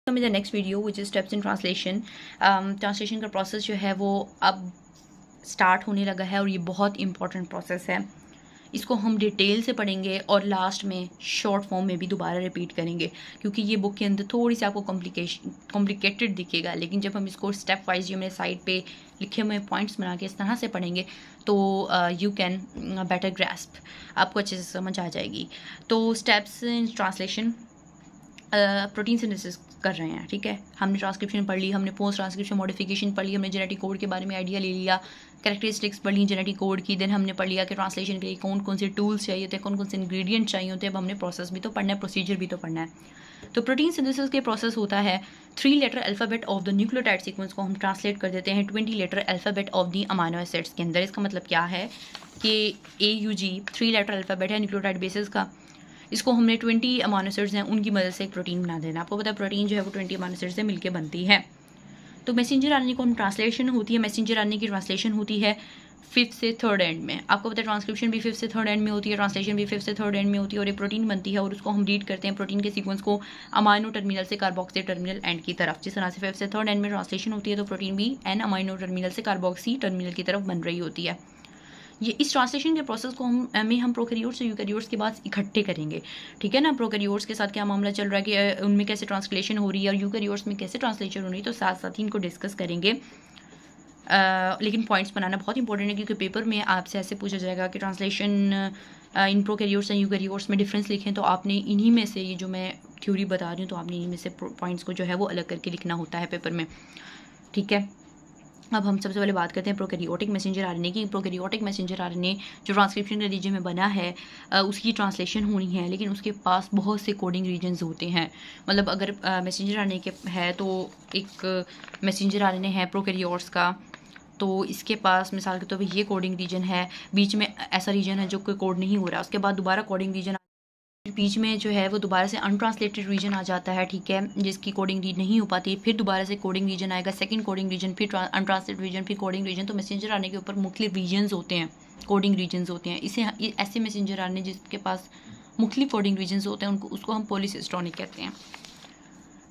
The next video which is steps in translation. Translation का process जो है वो अब स्टार्ट होने लगा है और ये बहुत इंपॉर्टेंट प्रोसेस है। इसको हम डिटेल से पढ़ेंगे और लास्ट में शॉर्ट फॉर्म में भी दोबारा रिपीट करेंगे, क्योंकि ये बुक के अंदर थोड़ी सी आपको कॉम्प्लिकेटेड दिखेगा, लेकिन जब हम इसको स्टेप वाइज जो मेरे साइड पे लिखे हुए पॉइंट्स बना के इस तरह से पढ़ेंगे तो यू कैन बेटर ग्रैस्प, आपको अच्छे से समझ आ जाएगी। तो steps in translation, protein synthesis कर रहे हैं, ठीक है। हमने ट्रांसक्रिप्शन पढ़ ली, हमने पोस्ट ट्रांसक्रिप्शन मॉडिफिकेशन पढ़ ली, हमने जेनेटिक कोड के बारे में आइडिया ले लिया, कैरेक्टरिस्टिक्स पढ़ ली जेनेटिक कोड की। देन हमने पढ़ लिया कि ट्रांसलेशन के लिए कौन कौन से टूल्स चाहिए होते हैं, कौन कौन से इंग्रेडिएंट चाहिए होते हैं। अब हमने प्रोसेस भी तो पढ़ना है, प्रोसीजर भी तो पढ़ना है। तो प्रोटीन सिंथेसिस के प्रोसेस होता है 3 letter alphabet of the nucleotide sequence को हम ट्रांसलेट कर देते हैं 20 letter alphabet of the amino acids के अंदर। इसका मतलब क्या है कि AUG 3 लेटर अल्फ़ाबेट है न्यूक्लियोटाइड बेसिस का, इसको हमने 20 अमाइनो एसिड्स हैं उनकी मदद से एक प्रोटीन बना देना। आपको पता है प्रोटीन जो है वो 20 अमाइनो एसिड्स से मिलकर बनती है। तो मैसेंजर आरएनए को हम ट्रांसलेशन होती है, मैसेंजर आरएनए की ट्रांसलेशन होती है 5th से 3rd एंड में। आपको पता है ट्रांसक्रिप्शन भी 5th से 3rd एंड में होती है, ट्रांसलेशन भी 5th से 3rd एंड में होती है, और एक प्रोटीन बनती है और उसको हम रीड करते हैं प्रोटीन के सीक्वेंस को अमाइनो टर्मिनल से कार्बोक्सी टर्मिनल एंड की तरफ। जिस तरह से 5th से 3rd एंड में ट्रांसलेशन होती है तो प्रोटीन भी एन अमाइनो टर्मिनल से कार्बोक्सी टर्मिनल की तरफ बन रही होती है। ये इस ट्रांसलेशन के प्रोसेस को हम प्रोकैरियोट्स और यूकैरियोट्स के बाद इकट्ठे करेंगे, ठीक है ना। प्रोकैरियोट्स के साथ क्या मामला चल रहा है कि उनमें कैसे ट्रांसलेशन हो रही है और यूकैरियोट्स में कैसे ट्रांसलेशन हो रही है, तो साथ साथ ही इनको डिस्कस करेंगे। लेकिन पॉइंट्स बनाना बहुत इंपॉर्टेंट है, क्योंकि पेपर में आपसे ऐसे पूछा जाएगा कि translation in prokaryotes and eukaryotes में डिफरेंस लिखें, तो आपने इन्हीं में से, ये जो मैं थ्योरी बता रही हूँ, तो आपने इन्हीं में से पॉइंट्स को जो है वो अलग करके लिखना होता है पेपर में, ठीक है। अब हम सबसे पहले बात करते हैं प्रोकैरियोटिक मैसेंजर आरएनए की। प्रोकैरियोटिक मैसेंजर आरएनए जो ट्रांसक्रिप्शन के रीजन में बना है उसकी ट्रांसलेशन होनी है, लेकिन उसके पास बहुत से कोडिंग रीजन्स होते हैं। मतलब अगर मैसेंजर आरएनए के है तो एक मैसेंजर आरएनए है प्रोकैरियोट्स का, तो इसके पास मिसाल के तौर पर ये कोडिंग रीजन है, बीच में ऐसा रीजन है जो कोई कोड नहीं हो रहा, उसके बाद दोबारा कोडिंग रीजन बीच में जो है वो दोबारा से अनट्रांसलेटेड रीजन आ जाता है, ठीक है, जिसकी कोडिंग रीड नहीं हो पाती। फिर दोबारा से कोडिंग रीजन आएगा, सेकंड कोडिंग रीजन, फिर अनट्रांसलेटेड रीजन, फिर कोडिंग रीजन। तो मैसेंजर आने के ऊपर मुख्तलिफ रीजन्स होते हैं, कोडिंग रीजन्स होते हैं। इसे ऐसे मैसेंजर आने जिसके पास मुख्तलिफ कोडिंग रीजन्स होते हैं उसको हम पॉलीसिस्टोनिक कहते हैं,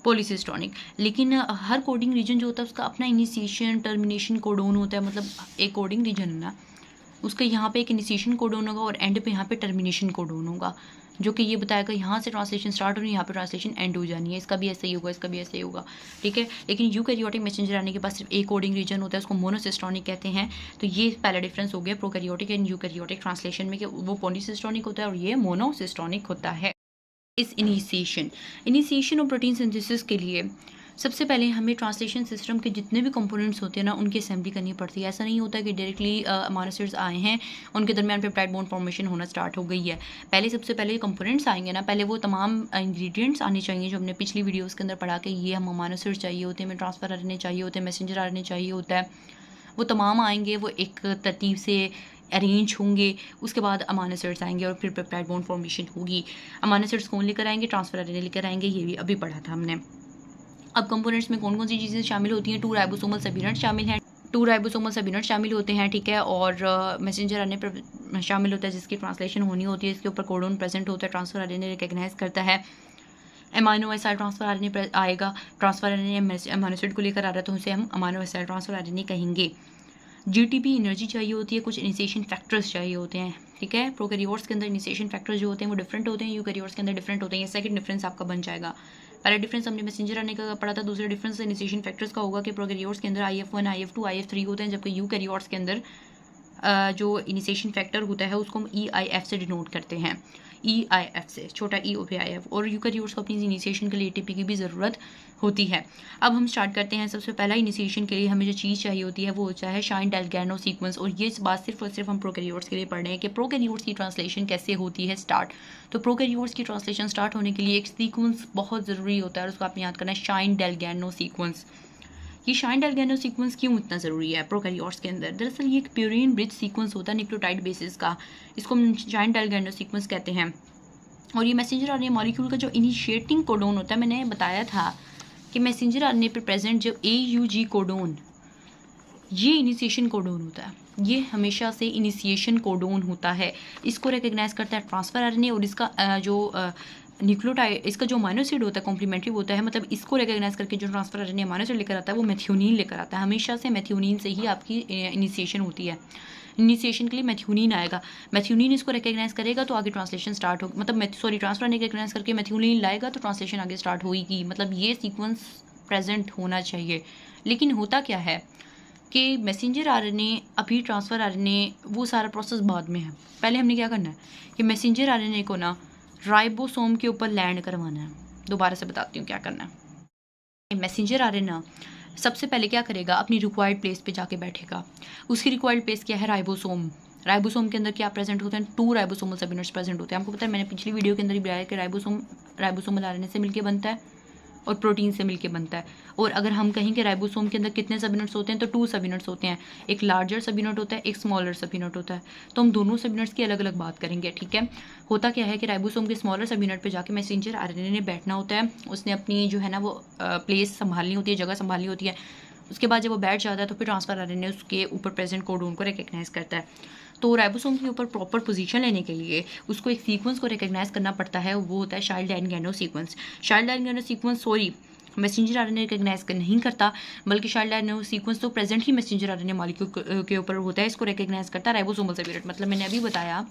पॉलीसिस्टोनिक। लेकिन हर कोडिंग रीजन जो होता है उसका अपना इनिशिएशन टर्मिनेशन कोडोन होता है। मतलब एक कोडिंग रीजन है ना, उसका यहाँ पे एक इनिशिएशन कोडोन होगा और एंड पे यहाँ पे टर्मिनेशन कोडोन होगा, जो कि ये बताएगा यहाँ से ट्रांसलेशन स्टार्ट हो रही है, यहाँ पे ट्रांसलेशन एंड हो जानी है। इसका भी ऐसा ही होगा, इसका भी ऐसा ही होगा, ठीक है। लेकिन यूकैरियोटिक मैसेंजर आने के पास सिर्फ एक कोडिंग रीजन होता है, उसको मोनोसिस्टोनिक कहते हैं। तो ये पहला डिफरेंस हो गया प्रोकैरियोटिक एंड यूकैरियोटिक ट्रांसलेशन में, कि वो पॉलीसिस्टोनिक होता है और ये मोनोसिस्टोनिक होता है। इस इनिशिएशन ऑफ प्रोटीन सिंथेसिस के लिए सबसे पहले हमें ट्रांसलेशन सिस्टम के जितने भी कंपोनेंट्स होते हैं ना उनकी असेंबली करनी पड़ती है। ऐसा नहीं होता कि डायरेक्टली अमाइनो एसिड्स आए हैं उनके दरमियान पेप्टाइड बॉन्ड फॉर्मेशन होना स्टार्ट हो गई है। पहले सबसे पहले कंपोनेंट्स आएंगे ना, पहले वो तमाम इंग्रेडिएंट्स आने चाहिए जो हमने पिछली वीडियोज़ के अंदर पढ़ा कि ये हम अमाइनो एसिड्स चाहिए होते हैं, हमें ट्रांसफर आरएनए चाहिए होते हैं, मैसेंजर आरएनए चाहिए होता है। वो तमाम आएंगे, वो एक तरतीब से अरेंज होंगे, उसके बाद अमाइनो एसिड्स आएंगे और फिर पेप्टाइड बॉन्ड फॉर्मेशन होगी। अमाइनो एसिड्स कौन लेकर आएंगे? ट्रांसफर आरएनए लेकर आएंगे, ये भी अभी पढ़ा था हमने। अब कंपोनेंट्स में कौन कौन सी चीज़ें शामिल होती हैं? 2 राइबोसोमल सबयूनिट शामिल हैं, 2 राइबोसोमल सबयूनिट शामिल होते हैं, ठीक है। और मैसेंजर आरएनए पर शामिल होता है जिसकी ट्रांसलेशन होनी होती है, इसके ऊपर कोडोन प्रेजेंट होता है, ट्रांसफर आरएनए रिकग्नाइज करता है। अमाइनो एसिड ट्रांसफर आरएनए आएगा, ट्रांसफर आरएनए अमाइनो एसिड को लेकर आ रहा है तो उसे हम अमाइनो एसिड ट्रांसफर आरएनए कहेंगे। जीटीपी एनर्जी चाहिए होती है, कुछ इनिशिएशन फैक्टर्स चाहिए होते हैं, ठीक है। प्रोकैरियोट्स के अंदर इनिशिएशन फैक्टर्स जो होते हैं वो डिफरेंट होते हैं, यूकैरियोट्स के अंदर डिफरेंट होते हैं। ये सेकंड डिफरेंस आपका बन जाएगा। पहला डिफरेंस हमने मैसेंजर आरएनए का पढ़ा था, दूसरा डिफरेंस इनिशिएशन फैक्टर्स का होगा कि प्रोकैरियोट्स के अंदर IF1, IF2, IF3 होते हैं, जबकि यूकैरियोट्स के अंदर जो इनिशिएशन फैक्टर होता है उसको हम EIF से डिनोट करते हैं, EIF से, छोटा E और IF। और यूकैरियोट्स को अपनी इनिशिएशन के लिए ATP की भी ज़रूरत होती है। अब हम स्टार्ट करते हैं। सबसे पहला इनिशिएशन के लिए हमें जो चीज़ चाहिए होती है वो होता है शाइन डेल्गैनो सीक्वेंस। और ये बात सिर्फ और सिर्फ हम प्रोकैरियोट्स के लिए पढ़ रहे हैं कि प्रोकैरियोट्स की ट्रांसलेशन कैसे होती है स्टार्ट। तो प्रोकैरियोट्स की ट्रांसलेशन स्टार्ट होने के लिए एक सीक्वेंस बहुत ज़रूरी होता है और उसको आपने याद करना है, शाइन डेल्गैनो सीक्वेंस। ये शाइन डेल्गैनो सीक्वेंस क्यों इतना ज़रूरी है प्रोकैरियोट्स के अंदर? दरअसल ये एक प्यूरिन ब्रिज सीक्वेंस होता है न्यूक्लियोटाइड बेसिस का, इसको हम शाइन डेल्गैनो सीक्वेंस कहते हैं। और ये मैसेंजर आरएनए मॉलिक्यूल का जो इनिशिएटिंग कोडोन होता है, मैंने बताया था कि मैसेंजर आरएनए पे प्रेजेंट जो AUG कोडोन, ये इनिशिएशन कोडोन होता है, ये हमेशा से इनिशिएशन कोडोन होता है। इसको रिकग्नाइज करता है ट्रांसफर आरएनए और इसका जो न्यूक्लियोटाइड, इसका जो अमीनो एसिड होता है कॉम्प्लीमेंट्री होता है, मतलब इसको रिकॉग्नाइज करके जो ट्रांसफर आरएनए अमीनो एसिड लेकर आता है वो मेथियोनिन लेकर आता है। हमेशा से मेथियोनिन से ही आपकी इनिशिएशन होती है। इनिशिएशन के लिए मेथियोनिन आएगा, मेथियोनिन इसको रिकॉग्नाइज करेगा तो आगे ट्रांसलेशन स्टार्ट होगा, मतलब ट्रांसफर आरएनए रिकॉग्नाइज करके मेथियोनिन लाएगा तो ट्रांसलेशन आगे स्टार्ट होगी। मतलब ये सीक्वेंस प्रेजेंट होना चाहिए। लेकिन होता क्या है कि मैसेंजर आरएनए अभी ट्रांसफ़र आरएनए वो सारा प्रोसेस बाद में है। पहले हमने क्या करना है कि मैसेंजर आरएनए को ना राइबोसोम के ऊपर लैंड करवाना है। दोबारा से बताती हूँ क्या करना है। मैसेंजर आरएनए सबसे पहले क्या करेगा, अपनी रिक्वायर्ड प्लेस पे जाके बैठेगा। उसकी रिक्वायर्ड प्लेस क्या है, राइबोसोम। राइबोसोम के अंदर क्या प्रेजेंट होते हैं, 2 राइबोसोमल सब यूनिट्स प्रेजेंट होते हैं। आपको पता है, मैंने पिछली वीडियो के अंदर ही बताया कि राइबोसोमल आरएनए से मिलकर बनता है और प्रोटीन से मिलके बनता है। और अगर हम कहें कि राइबोसोम के अंदर कितने सब यूनिट्स होते हैं तो 2 सब यूनिट्स होते हैं। एक लार्जर सब यूनिट होता है, एक स्मॉलर सब यूनिट होता है। तो हम दोनों सब यूनिट्स की अलग अलग बात करेंगे, ठीक है। होता क्या है कि राइबोसोम के स्मॉलर सब यूनिट पे जाके मैसेंजर आरएनए ने बैठना होता है। उसने अपनी जो है ना वो प्लेस संभालनी होती है, जगह संभालनी होती है। उसके बाद जब वो बैठ जाता है तो फिर ट्रांसफर आरएनए उसके ऊपर प्रेजेंट कोडोन को रिकग्नाइज करता है। तो राइबोसोम के ऊपर प्रॉपर पोजीशन लेने के लिए उसको एक सीक्वेंस को रिकग्नाइज करना पड़ता है, वो होता है shine dalgarno sequence. Shine dalgarno sequence messenger RNA recognise नहीं करता, बल्कि चाइल्ड-लाइन सीक्वेंस तो प्रेजेंट ही मैसेंजर आरएनए मॉलिक्यूल के ऊपर होता है, इसको रिकग्नाइज करता है राइबोसोमल सब यूनिट। मतलब मैंने अभी बताया,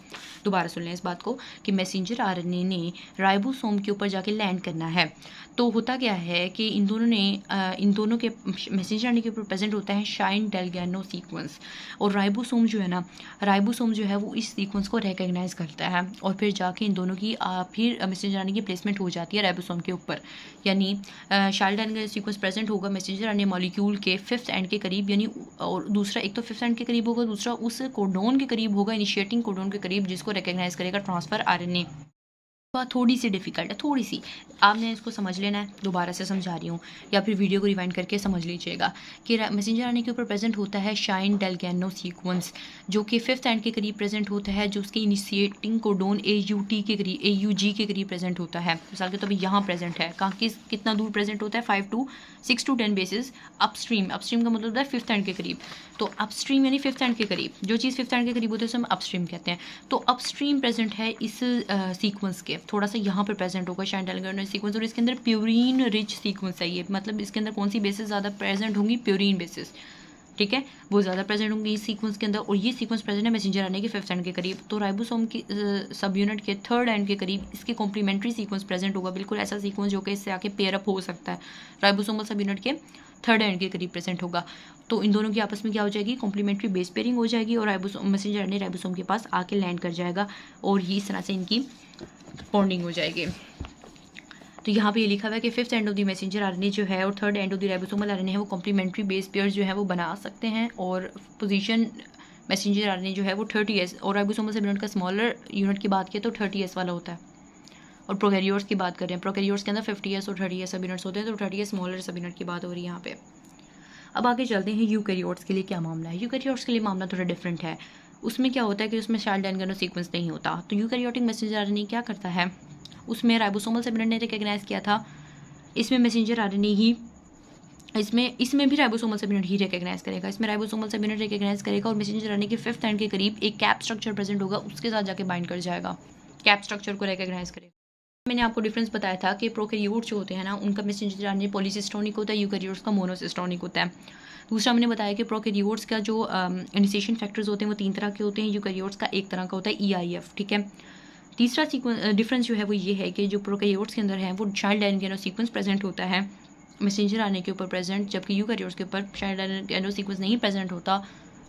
दोबारा सुन लें इस बात को, कि मैसेंजर आरएनए ने राइबोसोम के ऊपर जाके लैंड करना है। तो होता क्या है कि इन दोनों के मैसेंजर आरएनए के ऊपर प्रेजेंट होता है चाइल्ड-डेल्गैनो सीक्वेंस, और राइबोसोम जो है वो इस सीक्वेंस को रिकग्नाइज करता है, और फिर जाके इन दोनों की फिर मैसेंजर आरएनए की प्लेसमेंट हो जाती है राइबोसोम के ऊपर। यानी चाइल्ड-लाइन सीक्वेंस प्रेजेंट होगा मैसेंजर आरएनए मॉलिक्यूल के 5th एंड के करीब, यानी और दूसरा एक तो 5th एंड के करीब होगा, दूसरा उस कोडोन के करीब होगा, इनिशिएटिंग कोडोन के करीब, जिसको रिकग्नाइज करेगा ट्रांसफर आरएनए। बात थोड़ी सी डिफिकल्ट है, थोड़ी सी आपने इसको समझ लेना है। दोबारा से समझा रही हूँ, या फिर वीडियो को रिवाइंड करके समझ लीजिएगा कि मैसेंजर आरएनए के ऊपर प्रेजेंट होता है चाइल्ड-डेल्गैनो सीक्वेंस, जो कि 5th एंड के करीब प्रेजेंट होता है, जो उसके इनिशिएटिंग कोडोन AUG के करीब प्रेजेंट होता है। मिसाल के तौर पर यहाँ प्रेजेंट है, कहाँ कितना दूर प्रेजेंट होता है, 6 to 10 बेसिस अपस्ट्रीम का मतलब होता है 5th एंड के करीब। तो अपस्ट्रीम यानी 5th एंड के करीब, जो चीज़ 5th एंड के करीब होती है उसे हम अपस्ट्रीम कहते हैं। तो अपस्ट्रीम प्रेजेंट है इस सीक्वेंस के, थोड़ा सा यहाँ पर प्रेजेंट होगा चाइल्ड-डेल्गैनो सीक्वेंस, और इसके अंदर प्यूरीन रिच सीक्वेंस है ये। मतलब इसके अंदर कौन सी बेसिस ज़्यादा प्रेजेंट होंगी, प्यूरीन बेसिस, ठीक है, वो ज़्यादा प्रेजेंट होंगी इस सीक्वेंस के अंदर। और ये सीक्वेंस प्रेजेंट है मैसेंजर आरएनए के 5th एंड के करीब। तो राइबोसोम की सब यूनिट के 3rd एंड के करीब इसके कॉम्प्लीमेंट्री सीक्वेंस प्रेजेंट होगा, बिल्कुल ऐसा सीक्वेंस जो कि इससे आके पेयर अप हो सकता है। राइबोसोमल सब यूनिट के 3rd एंड के करीब प्रेजेंट होगा। तो इन दोनों की आपस में क्या हो जाएगी, कॉम्प्लीमेंट्री बेस पेयरिंग हो जाएगी, और मैसेंजर आरएनए राइबोसोम के पास आके लैंड कर जाएगा, और ये इस तरह से इनकी बॉन्डिंग हो जाएगी। तो यहाँ पे ये लिखा हुआ है कि 5th end of the messenger RNA जो है और 3rd end of the ribosomal RNA है वो कॉम्प्लीमेंट्री बेस पेयर्स जो है वो बना सकते हैं, और पोजीशन मैसेंजर आरएनए जो है वो 30s, और राइबोसोमल सब यूनिट का स्मॉलर यूनिट की बात किया तो 30s वाला होता है। और प्रोकैरियोट्स की बात कर रहे हैं, प्रोकैरियोट्स के अंदर 50s और 30s सब यूनिट्स होते हैं, तो 30s स्मॉलर सब यूनिट की बात हो रही है यहाँ पे। अब आगे चलते हैं यूकैरियोट्स के लिए क्या मामला है। यूकैरियोट्स के लिए मामला थोड़ा डिफरेंट है। उसमें क्या होता है कि उसमें चाइल्ड-डेल्गैनो सीक्वेंस नहीं होता। तो यूकैरियोटिक मैसेंजर आरएनए क्या करता है, उसमें राइबोसोमल सब यूनिट ने रिकग्नाइज किया था, इसमें मैसेंजर आरएनए ही इसमें भी राइबोसोमल सब यूनिट ही रिकग्नाइज करेगा। इसमें राइबोसोमल सब यूनिट रिकग्नाइज करेगा, और मैसेंजर आरएनए के 5th एंड के करीब एक कैप स्ट्रक्चर प्रेजेंट होगा, उसके साथ जाके बाइंड कर जाएगा, कैप स्ट्रक्चर को रिकग्नाइज करेगा। मैंने आपको डिफरेंस बताया था कि प्रोकैरियोट जो होते हैं ना, उनका मैसेंजर आरएनए पॉलीसिस्टोनिक होता है, यूकैरियोट्स का मोनोसिस्टोनिक होता है। दूसरा मैंने बताया कि प्रोकैरियोट्स का जो इनिशिएशन फैक्टर्स होते हैं वो 3 तरह के होते हैं, यूकैरियोट्स का 1 तरह का होता है EIF, ठीक है। तीसरा डिफरेंस जो है वो ये है कि जो प्रोकैरियोट्स के अंदर है वो चाइल्ड-डेल्गैनो सीक्वेंस प्रेजेंट होता है मैसेंजर आरएनए के ऊपर प्रेजेंट, जबकि यूकैरियोट्स के ऊपर चाइल्ड-डेल्गैनो सीक्वेंस नहीं प्रेजेंट होता।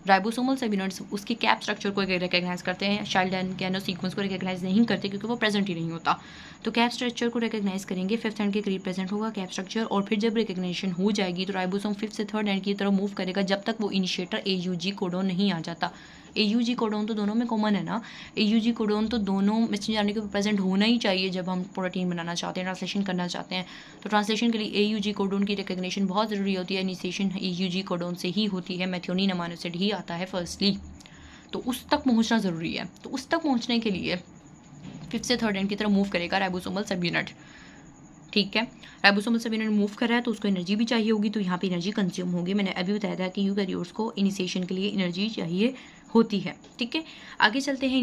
राइबोसोमल सब यूनिट्स उसके कैप स्ट्रक्चर को रिकग्नाइज करते हैं, चाइल्ड-डेल्गैनो सीक्वेंस को रिकग्नाइज नहीं करते क्योंकि वो प्रेजेंट ही नहीं होता। तो कैप स्ट्रक्चर को रिकग्नाइज करेंगे, 5th एंड के करीब प्रेजेंट होगा कैप स्ट्रक्चर, और फिर जब रिकग्निशन हो जाएगी तो राइबोसोम 5th से 3rd एंड की तरफ मूव करेगा, जब तक वो इनिशिएटर AUG कोडोन नहीं आ जाता। AUG कोडोन तो दोनों में कॉमन है ना, AUG कोडोन तो दोनों मैसेंजर आरएनए के प्रेजेंट होना ही चाहिए जब हम प्रोटीन बनाना चाहते हैं, ट्रांसलेशन करना चाहते हैं। तो ट्रांसलेशन के लिए AUG कोडोन की रिकग्निशन बहुत ज़रूरी होती है। इनिशिएशन AUG कोडोन से ही होती है, मेथियोनिन अमीनो एसिड ही आता है फर्स्टली, तो उस तक पहुँचना ज़रूरी है। तो उस तक पहुँचने के लिए 5th से 3rd एंड की तरफ मूव करेगा राइबोसोमल सब यूनिट। ठीक है। राइबोसोमल सब यूनिट मूव कर रहा है तो उसको एनर्जी भी चाहिए होगी, तो यहाँ पे एनर्जी कंज्यूम होगी। मैंने अभी बताया था कि यूकैरियोट्स को इनिशिएशन के लिए एनर्जी चाहिए होती है। ठीक है, आगे चलते हैं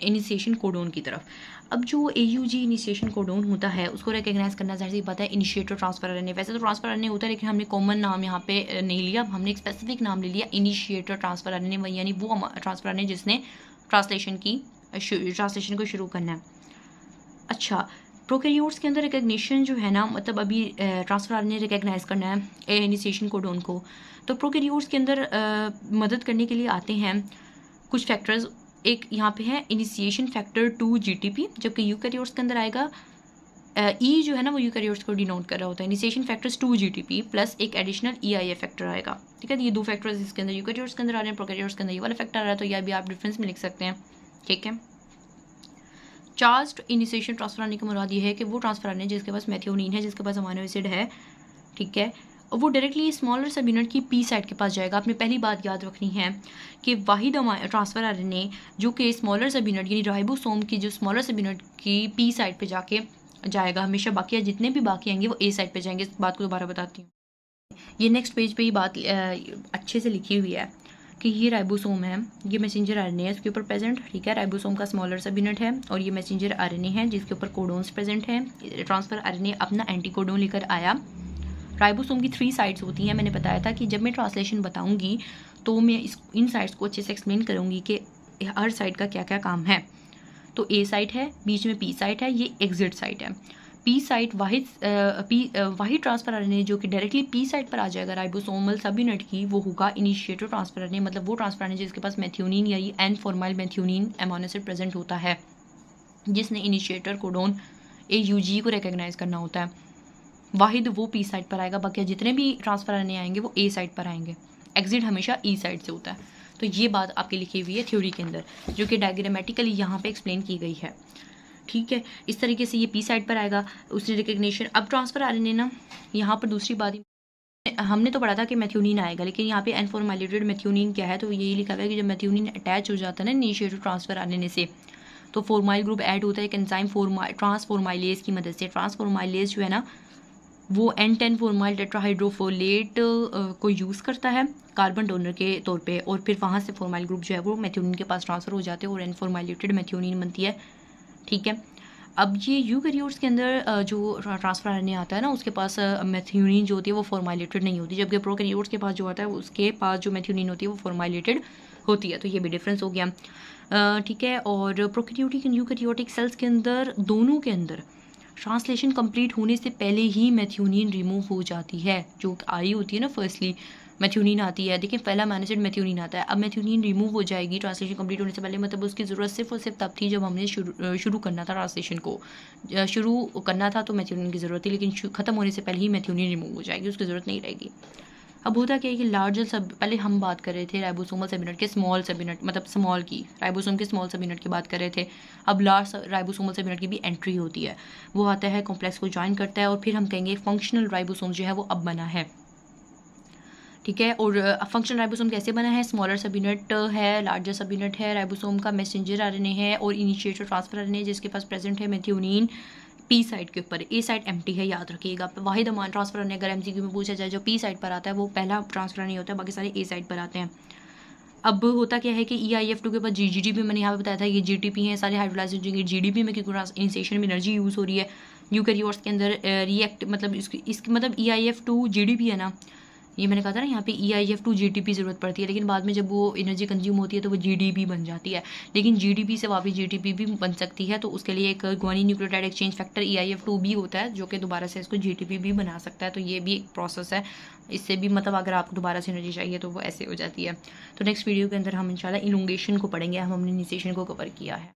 इनिशिएशन कोडोन की तरफ। अब जो AUG इनिशिएशन कोडोन होता है उसको रिकॉग्नाइज करना ज़ाहिर सी बात है इनिशिएटर ट्रांसफर आरएनए। वैसे तो ट्रांसफर आरएनए होता है लेकिन हमने कॉमन नाम यहाँ पे नहीं लिया, हमने एक स्पेसिफिक नाम ले लिया इनिशिएटर ट्रांसफर आरएनए, यानी वो ट्रांसफर आरएनए जिसने ट्रांसलेशन को शुरू करना है। अच्छा, प्रोकैरियोट्स के अंदर रिकग्निशन जो है ना, मतलब अभी ट्रांसफर आरएनए रिकग्नाइज करना है इनिशिएशन कोडोन को, तो प्रोकैरियोट्स के अंदर मदद करने के लिए आते हैं कुछ फैक्टर्स। एक यहाँ पे है इनिशिएशन फैक्टर 2 GTP, जबकि यूकैरियोट्स के अंदर आएगा ई जो है ना वो यूकैरियोट्स को डिनोट कर रहा होता है। इनिशिएशन फैक्टर्स 2 GTP प्लस एक एडिशनल EIF फैक्टर आएगा। ठीक है, ये दो फैक्टर्स इसके अंदर यूकैरियोट्स के अंदर आ रहे हैं, प्रोकैरियोट्स के अंदर ये वाला फैक्टर आ रहा है, तो यह भी आप डिफरेंस में लिख सकते हैं। ठीक है, चार्ज्ड इनिशिएशन ट्रांसफर आने का मुराद ये है कि वो ट्रांसफर आने जिसके पास मेथियोनिन है, जिसके पास अमीनो एसिड है, ठीक है, और वो डायरेक्टली स्मॉलर सब यूनिट की पी साइड के पास जाएगा। आपने पहली बात याद रखनी है कि वाहिद ट्रांसफर आरएनए जो कि स्मॉलर सब यूनिट यानी राइबोसोम की जो स्मॉलर सब यूनिट की पी साइड पे जाके जाएगा हमेशा, बाकी जितने भी बाकी आएंगे वो ए साइड पे जाएंगे। इस बात को दोबारा बताती हूँ, ये नेक्स्ट पेज पे ये बात अच्छे से लिखी हुई है कि ये राइबोसोम है, ये मैसेंजर आरएनए है इसके ऊपर प्रेजेंट। ठीक है, राइबोसोम का स्मॉलर सब यूनिट है और ये मैसेंजर आरएनए है जिसके ऊपर कोडोन्स प्रेजेंट है। ट्रांसफर आरएनए अपना एंटी कोडोन लेकर आया। राइबोसोम की 3 साइड्स होती हैं। मैंने बताया था कि जब मैं ट्रांसलेशन बताऊंगी तो मैं इन साइड्स को अच्छे से एक्सप्लेन करूंगी कि हर साइड का क्या क्या काम है। तो ए साइड है, बीच में पी साइड है, ये एग्जिट साइड है। पी साइड वाहिद ट्रांसफर आरएनए जो कि डायरेक्टली पी साइड पर आ जाएगा राइबोसोमल सब यूनिट की, वो होगा इनिशिएटर ट्रांसफर आरएनए, मतलब वो ट्रांसफर आरएनए जिसके पास मेथियोनिन या N formyl methionine amino acid present होता है, जिसने इनिशिएटर कोडोन AUG को रिकॉग्नाइज करना होता है। वाहिद वो पी साइड पर आएगा, बाकी जितने भी ट्रांसफर आरएनए आएंगे वो ए साइड पर आएंगे। एग्जिट हमेशा ई साइड से होता है। तो ये बात आपकी लिखी हुई है थ्योरी के अंदर, जो कि डायग्रामेटिकली यहाँ पे एक्सप्लेन की गई है। ठीक है, इस तरीके से ये पी साइड पर आएगा उसने रिकग्निशन। अब ट्रांसफर आरएनए ना, यहाँ पर दूसरी बात हमने तो पढ़ा था कि मेथियोनिन आएगा, लेकिन यहाँ पे एनफॉर्माइलेटेड मेथियोनिन क्या है, तो यही लिखा हुआ है कि जब मेथियोनिन अटैच हो जाता है ना इनिशिएटर ट्रांसफर आरएनए से, तो फॉर्माइल ग्रुप ऐड होता है एक एंजाइम ट्रांसफॉर्माइलेज की मदद से। ट्रांसफॉर्माइलेज जो है ना वो N10 फॉर्माइल टेट्राहाइड्रोफोलेट को यूज़ करता है कार्बन डोनर के तौर पे, और फिर वहाँ से फॉर्माइल ग्रुप जो है वो मेथियोनिन के पास ट्रांसफ़र हो जाते हैं और एनफॉर्माइलेटेड मेथियोनिन बनती है। ठीक है, अब ये यूकैरियोट्स के अंदर जो ट्रांसफर आरएनए आता है ना उसके पास मेथियोनिन जो होती है वो फॉर्माइलेटेड नहीं होती, जबकि प्रोकैरियोट्स के पास जो आता है उसके पास जो मेथियोनिन होती है वो फॉर्माइलेटेड होती है। तो ये भी डिफरेंस हो गया। ठीक है, और प्रोकैरियोटिक एंड यूकैरियोटिक सेल्स के अंदर दोनों के अंदर ट्रांसलेशन कंप्लीट होने से पहले ही मेथियोनिन रिमूव हो जाती है, जो आई होती है ना फर्स्टली मेथियोनिन आती है। देखिए पहला अमीनो एसिड मेथियोनिन आता है, अब मेथियोनिन रिमूव हो जाएगी ट्रांसलेशन कंप्लीट होने से पहले, मतलब उसकी ज़रूरत सिर्फ और सिर्फ तब थी जब हमने शुरू करना था ट्रांसलेशन को, शुरू करना था तो मेथियोनिन की ज़रूरत थी, लेकिन ख़त्म होने से पहले ही मेथियोनिन रिमूव हो जाएगी, उसकी ज़रूरत नहीं रहेगी। अब होता क्या है कि लार्जर सब, पहले हम बात कर रहे थे राइबोसोमल सब यूनिट के स्मॉल सब यूनिट, मतलब स्मॉल की राइबोसोम के स्मॉल सब यूनिट की बात कर रहे थे। अब लार्ज राइबोसोमल सब यूनिट की भी एंट्री होती है, वो आता है कॉम्प्लेक्स को ज्वाइन करता है और फिर हम कहेंगे फंक्शनल राइबोसोम जो है वो अब बना है। ठीक है, और फंक्शनल राइबोसोम कैसे बना है, स्मॉलर सब यूनिट है, लार्जर सब यूनिट है, राइबोसोम का मैसेंजर आरएनए है और इनिशिएटर ट्रांसफर आरएनए जिसके पास प्रेजेंट है मेथियोनिन पी साइड के ऊपर, ए साइड एम्प्टी है, याद रखिएगा। वाहिद अमान ट्रांसफर आरएनए अगर एमसीक्यू में पूछा जाए जो पी साइड पर आता है वो पहला ट्रांसफर नहीं होता है, बाकी सारे ए साइड पर आते हैं। अब होता क्या है कि EIF2 के पास GGDP मैंने यहाँ पे बताया था ये GTP है, सारे हाइड्रोलाइज होंगे GDP में, क्योंकि इनिशिएशन में एनर्जी यूज़ हो रही है। यूकैरियोट्स के अंदर रिएक्ट मतलब इसकी मतलब EIF2 GDP है ना, ये मैंने कहा था ना यहाँ पे EIF2 GTP ज़रूरत पड़ती है, लेकिन बाद में जब वो एनर्जी कंज्यूम होती है तो वो GDP बन जाती है, लेकिन GDP से वापस GTP भी बन सकती है, तो उसके लिए एक guanine nucleotide exchange factor EIF2 भी होता है जो कि दोबारा से इसको GTP भी बना सकता है। तो ये भी एक प्रोसेस है, इससे भी मतलब अगर आपको दोबारा से एनर्जी चाहिए तो वो ऐसे हो जाती है। तो नेक्स्ट वीडियो के अंदर हम इंशाल्लाह इलॉन्गेशन को पढ़ेंगे, हमने इनिशिएशन को कवर किया है।